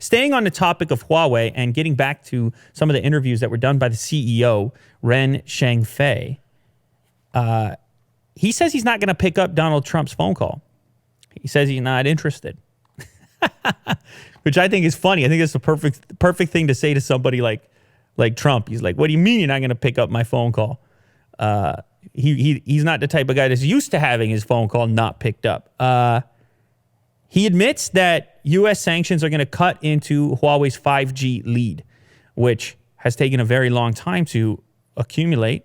staying on the topic of Huawei and getting back to some of the interviews that were done by the CEO, Ren Zhengfei, he says he's not going to pick up Donald Trump's phone call. He says he's not interested, which I think is funny. I think it's the perfect thing to say to somebody like Trump. He's like, what do you mean you're not going to pick up my phone call? He's not the type of guy that's used to having his phone call not picked up. He admits that U.S. sanctions are going to cut into Huawei's 5G lead, which has taken a very long time to accumulate.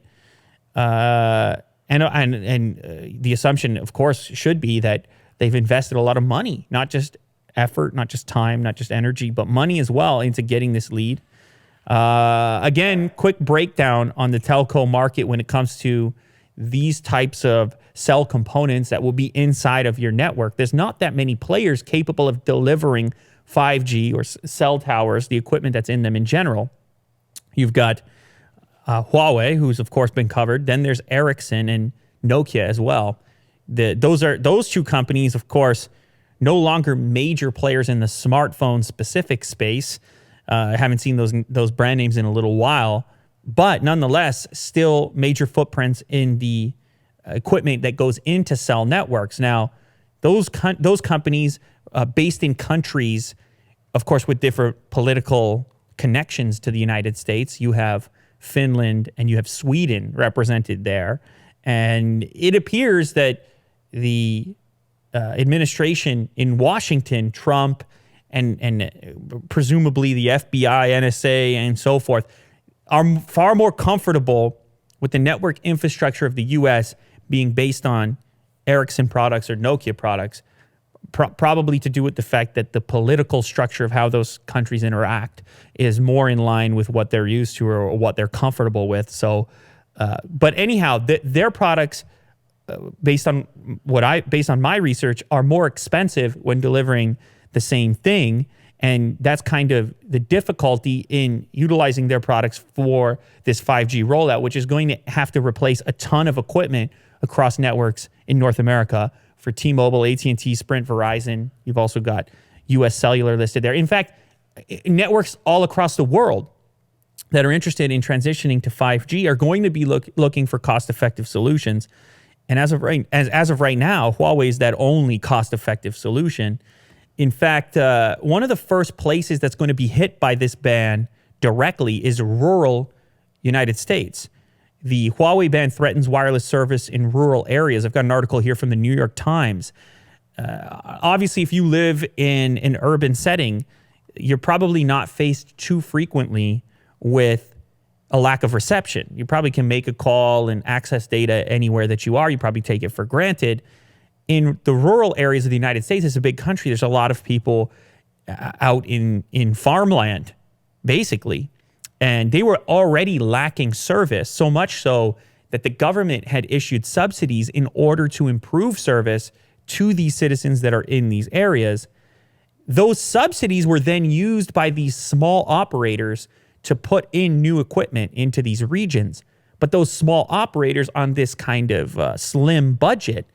And the assumption, of course, should be that they've invested a lot of money, not just effort, not just time, not just energy, but money as well into getting this lead. Again, quick breakdown on the telco market when it comes to these types of cell components that will be inside of your network. There's not that many players capable of delivering 5G or cell towers, the equipment that's in them in general. You've got Huawei, who's of course been covered. Then there's Ericsson and Nokia as well. Those two companies, of course, no longer major players in the smartphone specific space. I haven't seen those brand names in a little while, but nonetheless, still major footprints in the equipment that goes into cell networks. Now, those companies based in countries, of course, with different political connections to the United States. You have Finland and you have Sweden represented there. And it appears that the administration in Washington, Trump, and presumably the FBI, NSA, and so forth, are far more comfortable with the network infrastructure of the U.S. being based on Ericsson products or Nokia products, probably to do with the fact that the political structure of how those countries interact is more in line with what they're used to or what they're comfortable with. So, but anyhow, their products, based on my research, are more expensive when delivering the same thing. And that's kind of the difficulty in utilizing their products for this 5G rollout, which is going to have to replace a ton of equipment across networks in North America for T-Mobile, AT&T, Sprint, Verizon. You've also got U.S. Cellular listed there. In fact, networks all across the world that are interested in transitioning to 5G are going to be looking for cost-effective solutions. And as of right now, Huawei is that only cost-effective solution. In fact, one of the first places that's going to be hit by this ban directly is rural United States. The Huawei ban threatens wireless service in rural areas. I've got an article here from the New York Times. Obviously, if you live in an urban setting, you're probably not faced too frequently with a lack of reception. You probably can make a call and access data anywhere that you are. You probably take it for granted. In the rural areas of the United States, it's a big country. There's a lot of people out in farmland, basically. And they were already lacking service, so much so that the government had issued subsidies in order to improve service to these citizens that are in these areas. Those subsidies were then used by these small operators to put in new equipment into these regions. But those small operators on this kind of slim budget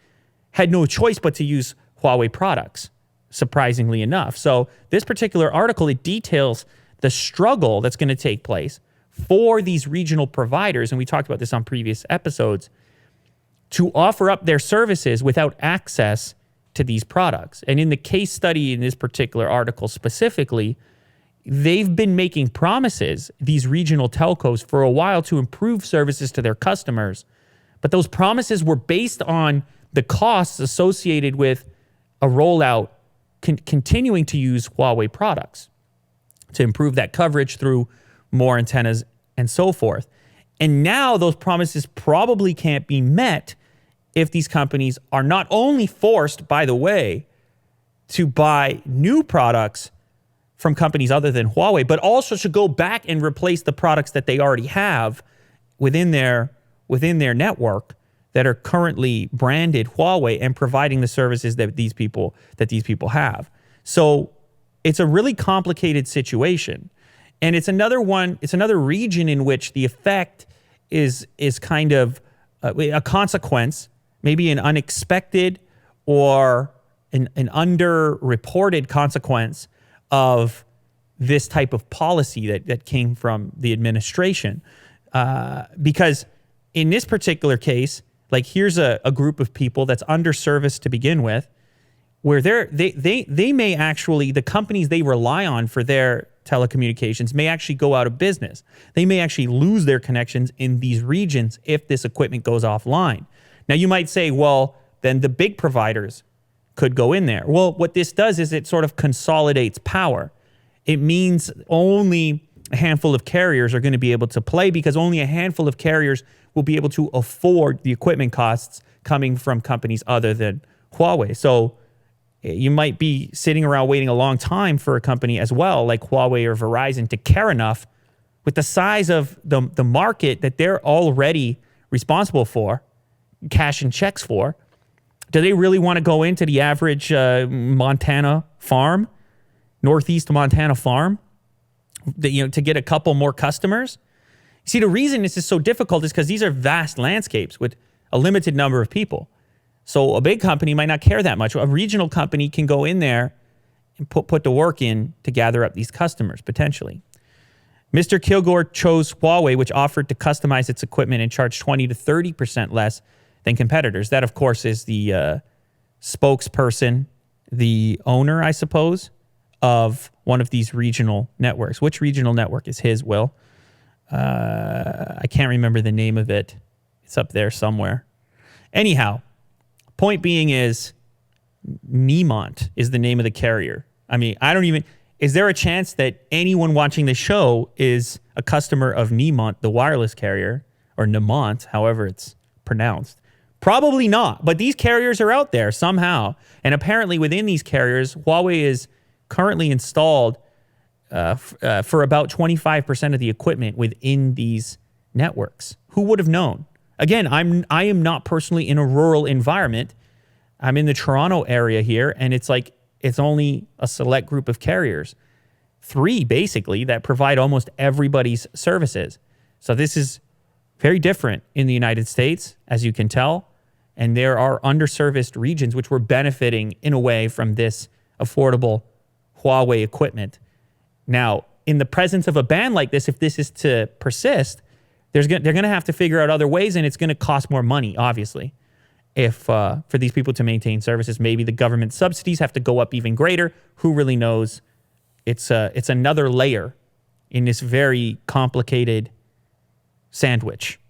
had no choice but to use Huawei products, surprisingly enough. So this particular article, it details the struggle that's going to take place for these regional providers, and we talked about this on previous episodes, to offer up their services without access to these products. And in the case study in this particular article specifically, they've been making promises, these regional telcos, for a while to improve services to their customers. But those promises were based on the costs associated with a rollout continuing to use Huawei products to improve that coverage through more antennas and so forth. And now those promises probably can't be met if these companies are not only forced, by the way, to buy new products from companies other than Huawei, but also to go back and replace the products that they already have within their network that are currently branded Huawei and providing the services that these people have. So it's a really complicated situation. And it's another region in which the effect is kind of a consequence, maybe an unexpected or an underreported consequence of this type of policy that came from the administration. Because in this particular case, like here's a group of people that's underserviced to begin with, where they may actually, the companies they rely on for their telecommunications may actually go out of business. They may actually lose their connections in these regions if this equipment goes offline. Now you might say, well, then the big providers could go in there. Well, what this does is it sort of consolidates power. It means only a handful of carriers are going to be able to play because only a handful of carriers will be able to afford the equipment costs coming from companies other than Huawei. So you might be sitting around waiting a long time for a company as well, like Huawei or Verizon, to care enough with the size of the market that they're already responsible for, cashing checks for. Do they really want to go into the average Montana farm, Northeast Montana farm, to get a couple more customers? See, the reason this is so difficult is because these are vast landscapes with a limited number of people. So a big company might not care that much. A regional company can go in there and put the work in to gather up these customers, potentially. Mr. Kilgore chose Huawei, which offered to customize its equipment and charge 20 to 30% less than competitors. That, of course, is the spokesperson, the owner, I suppose, of one of these regional networks. Which regional network is his, Will? I can't remember the name of it. It's up there somewhere. Anyhow, point being is Niemont is the name of the carrier. I mean, is there a chance that anyone watching the show is a customer of Niemont, the wireless carrier, or Niemont, however it's pronounced? Probably not, but these carriers are out there somehow. And apparently within these carriers, Huawei is currently installed for about 25% of the equipment within these networks. Who would have known? Again, I am not personally in a rural environment. I'm in the Toronto area here, and it's only a select group of carriers, 3 basically, that provide almost everybody's services. So this is very different in the United States, as you can tell, and there are underserviced regions which were benefiting in a way from this affordable Huawei equipment. Now, in the presence of a ban like this, if this is to persist, they're going to have to figure out other ways, and it's going to cost more money, obviously, if for these people to maintain services. Maybe the government subsidies have to go up even greater. Who really knows? It's another layer in this very complicated sandwich.